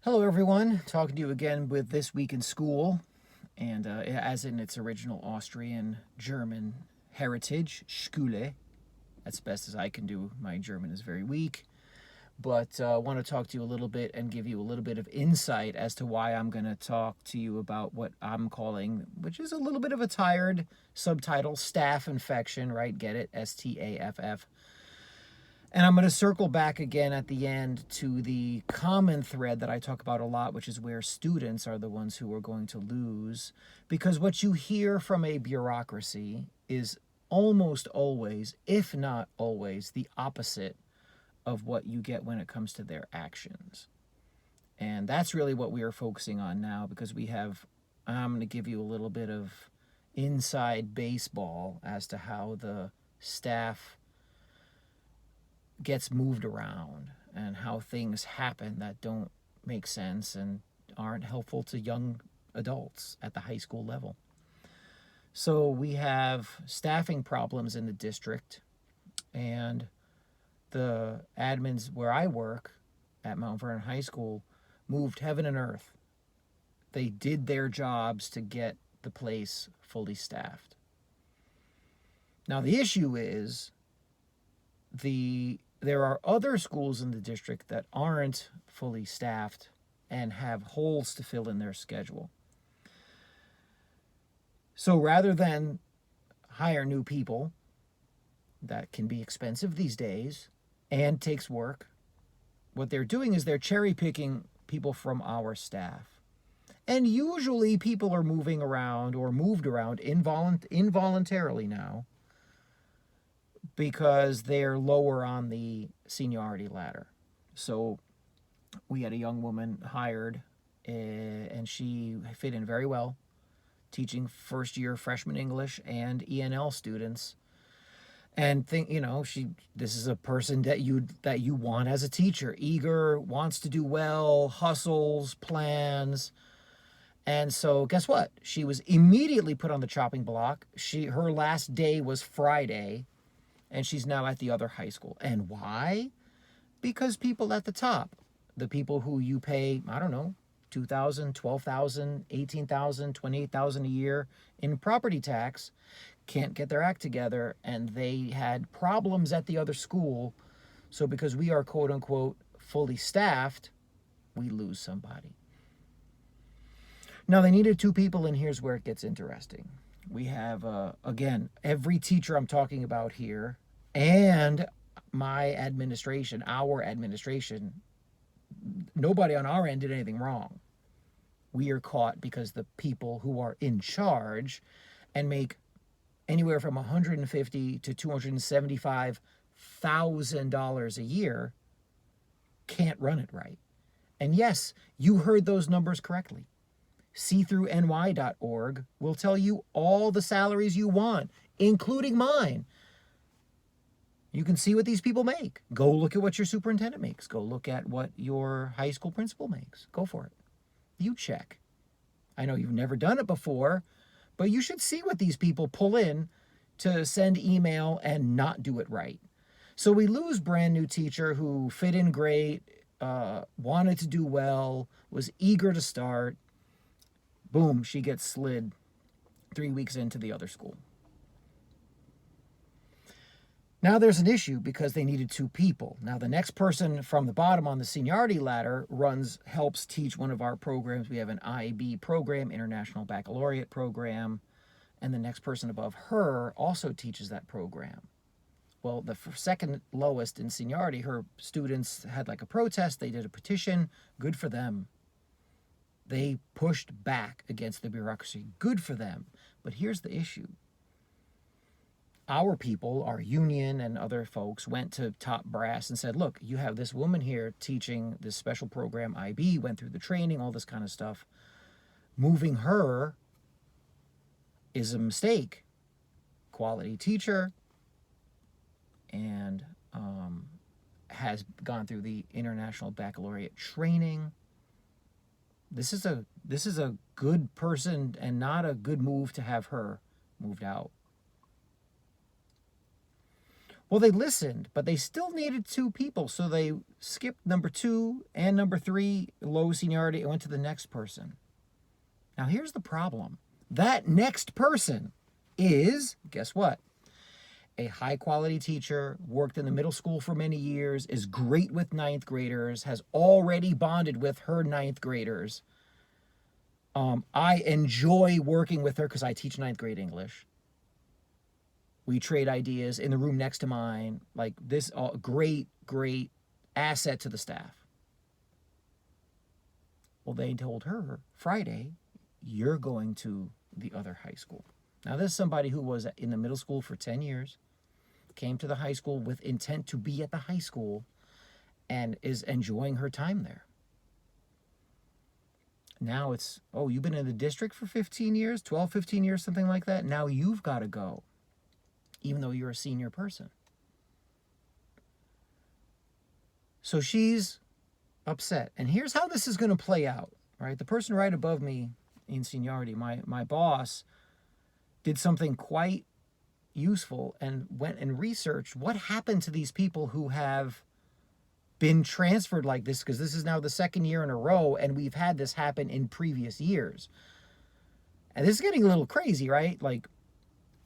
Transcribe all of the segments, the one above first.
Hello, everyone. Talking to you again with This Week in School, and as in its original Austrian German heritage, Schule. That's best as I can do. My German is very weak, but I want to talk to you a little bit and give you a little bit of insight as to why I'm going to talk to you about what I'm calling, which is a little bit of a tired subtitle, staph infection, right? Get it? STAFF. And I'm going to circle back again at the end to the common thread that I talk about a lot, which is where students are the ones who are going to lose. Because what you hear from a bureaucracy is almost always, if not always, the opposite of what you get when it comes to their actions. And that's really what we are focusing on now, because I'm going to give you a little bit of inside baseball as to how the staff gets moved around and how things happen that don't make sense and aren't helpful to young adults at the high school level. So we have staffing problems in the district, and the admins where I work at Mount Vernon High School moved heaven and earth. They did their jobs to get the place fully staffed. Now the issue is there are other schools in the district that aren't fully staffed and have holes to fill in their schedule. So rather than hire new people, that can be expensive these days and takes work, what they're doing is they're cherry picking people from our staff. And usually people are moving around or moved around involuntarily now because they're lower on the seniority ladder. So we had a young woman hired, and she fit in very well, teaching first year freshman English and ENL students. And this is a person that you want as a teacher, eager, wants to do well, hustles, plans. And so guess what? She was immediately put on the chopping block. Her last day was Friday, and she's now at the other high school. And why? Because people at the top, the people who you pay, I don't know, $2,000, $12,000, $18,000, $28,000 a year in property tax, can't get their act together, and they had problems at the other school. So because we are quote unquote fully staffed, we lose somebody. Now they needed two people, and here's where it gets interesting. We have, again, every teacher I'm talking about here and our administration, nobody on our end did anything wrong. We are caught because the people who are in charge and make anywhere from $150,000 to $275,000 a year can't run it right. And yes, you heard those numbers correctly. seethroughny.org will tell you all the salaries you want, including mine. You can see what these people make. Go look at what your superintendent makes. Go look at what your high school principal makes. Go for it. You check. I know you've never done it before, but you should see what these people pull in to send email and not do it right. So we lose brand new teacher who fit in great, wanted to do well, was eager to start. Boom, she gets slid 3 weeks into the other school. Now there's an issue because they needed two people. Now the next person from the bottom on the seniority ladder helps teach one of our programs. We have an IB program, International Baccalaureate program, and the next person above her also teaches that program. Well, the second lowest in seniority, her students had like a protest. They did a petition. Good for them. They pushed back against the bureaucracy. Good for them. But here's the issue. Our people, our union and other folks, went to top brass and said, look, you have this woman here teaching this special program, IB, went through the training, all this kind of stuff. Moving her is a mistake. Quality teacher, and has gone through the International Baccalaureate training. This is a good person and not a good move to have her moved out. Well, they listened, but they still needed 2 people. So they skipped number 2 and number 3, low seniority, and went to the next person. Now, here's the problem. That next person is, guess what? A high-quality teacher, worked in the middle school for many years, is great with ninth graders, has already bonded with her ninth graders. I enjoy working with her because I teach ninth grade English. We trade ideas in the room next to mine. Like this, great asset to the staff. Well, they told her Friday, you're going to the other high school. Now, this is somebody who was in the middle school for 10 years, came to the high school with intent to be at the high school, and is enjoying her time there. Now it's, oh, you've been in the district for 15 years, 12, 15 years, something like that. Now you've got to go, even though you're a senior person. So she's upset. And here's how this is going to play out, right? The person right above me in seniority, my boss, did something quite useful and went and researched what happened to these people who have been transferred like this, because this is now the 2nd year in a row, and we've had this happen in previous years. And this is getting a little crazy, right? Like,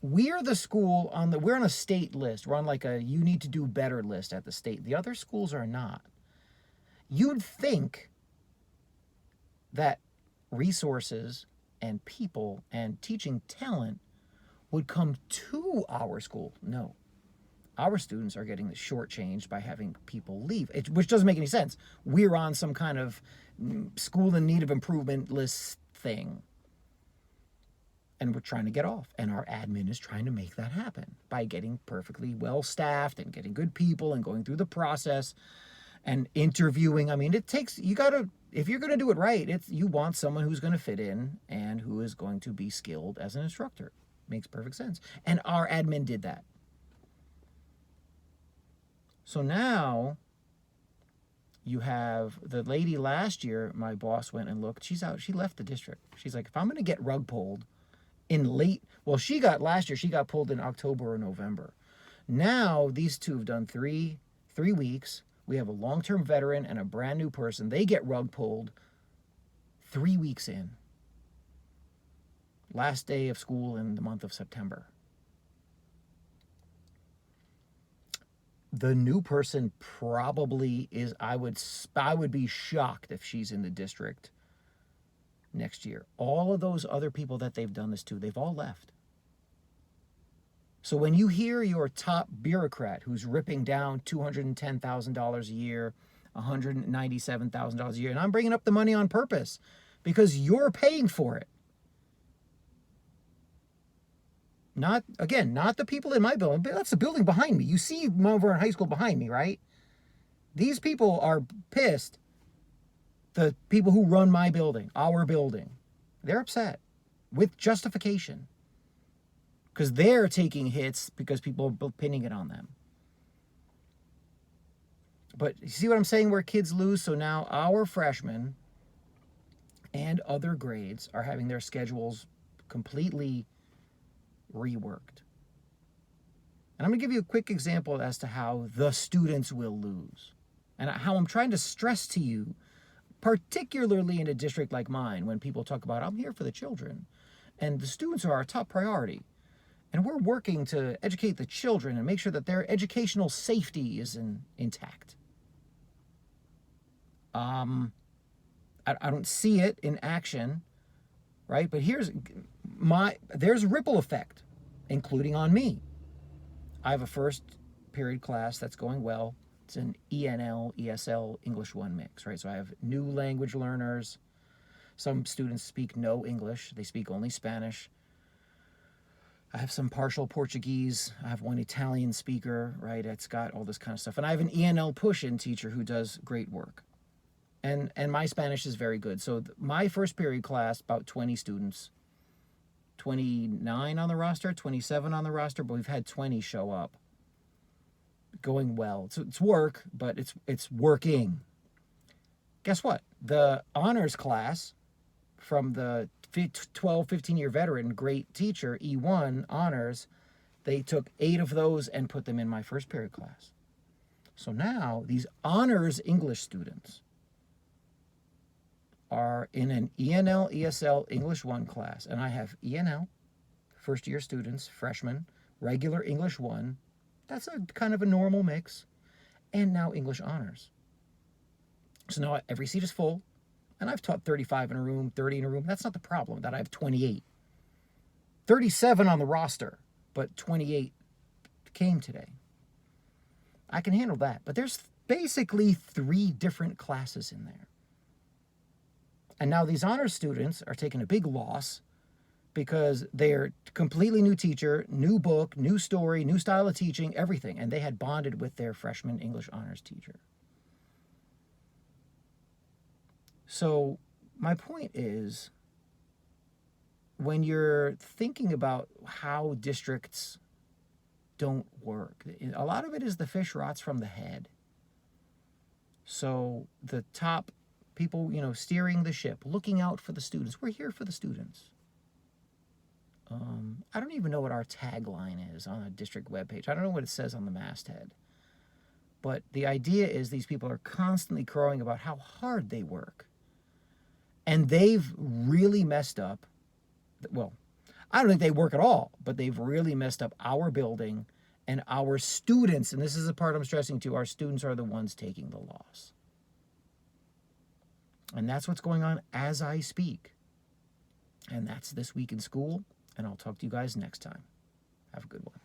we're the school we're on a state list. We're on like a you need to do better list at the state. The other schools are not. You'd think that resources and people and teaching talent would come to our school. No. Our students are getting the shortchanged by having people leave, which doesn't make any sense. We're on some kind of school in need of improvement list thing. And we're trying to get off. And our admin is trying to make that happen by getting perfectly well staffed and getting good people and going through the process and interviewing. I mean, it takes, if you're going to do it right, you want someone who's going to fit in and who is going to be skilled as an instructor. Makes perfect sense. And our admin did that. So now you have the lady last year, my boss went and looked. She's out. She left the district. She's like, if I'm going to get rug pulled last year, she got pulled in October or November. Now these two have done three weeks. We have a long-term veteran and a brand new person. They get rug pulled 3 weeks in. Last day of school in the month of September. The new person probably is, I would be shocked if she's in the district next year. All of those other people that they've done this to, they've all left. So when you hear your top bureaucrat who's ripping down $210,000 a year, $197,000 a year, and I'm bringing up the money on purpose because you're paying for it. Not the people in my building, but that's the building behind me. You see Mount Vernon High School behind me, right? These people are pissed. The people who run my building, our building, they're upset with justification because they're taking hits because people are pinning it on them. But you see what I'm saying, where kids lose? So now our freshmen and other grades are having their schedules completely reworked. And I'm going to give you a quick example as to how the students will lose. And how I'm trying to stress to you, particularly in a district like mine, when people talk about, I'm here for the children. And the students are our top priority. And we're working to educate the children and make sure that their educational safety is intact. I don't see it in action, right? But there's a ripple effect, including on me. I have a first period class that's going well. It's an ENL, ESL, English 1 mix, right? So I have new language learners. Some students speak no English. They speak only Spanish. I have some partial Portuguese. I have one Italian speaker, right? It's got all this kind of stuff. And I have an ENL push-in teacher who does great work. And my Spanish is very good. So my first period class, about 20 students, 29 on the roster, 27 on the roster, but we've had 20 show up. Going well. So it's work, but it's working. Guess what? The honors class from the 12, 15-year veteran, great teacher, E1 honors, They took 8 of those and put them in my first period class. So now these honors English students are in an ENL, ESL English 1 class. And I have ENL, first year students, freshmen, regular English 1. That's a kind of a normal mix. And now English honors. So now every seat is full. And I've taught 35 in a room, 30 in a room. That's not the problem, that I have 28. 37 on the roster, but 28 came today. I can handle that. But there's basically 3 different classes in there. And now these honors students are taking a big loss because they're completely new teacher, new book, new story, new style of teaching, everything. And they had bonded with their freshman English honors teacher. So my point is, when you're thinking about how districts don't work, a lot of it is the fish rots from the head. So the top people, steering the ship, looking out for the students. We're here for the students. I don't even know what our tagline is on a district webpage. I don't know what it says on the masthead. But the idea is these people are constantly crowing about how hard they work. And they've really messed up. Well, I don't think they work at all, but they've really messed up our building and our students. And this is the part I'm stressing too. Our students are the ones taking the loss. And that's what's going on as I speak. And that's This Week in School. And I'll talk to you guys next time. Have a good one.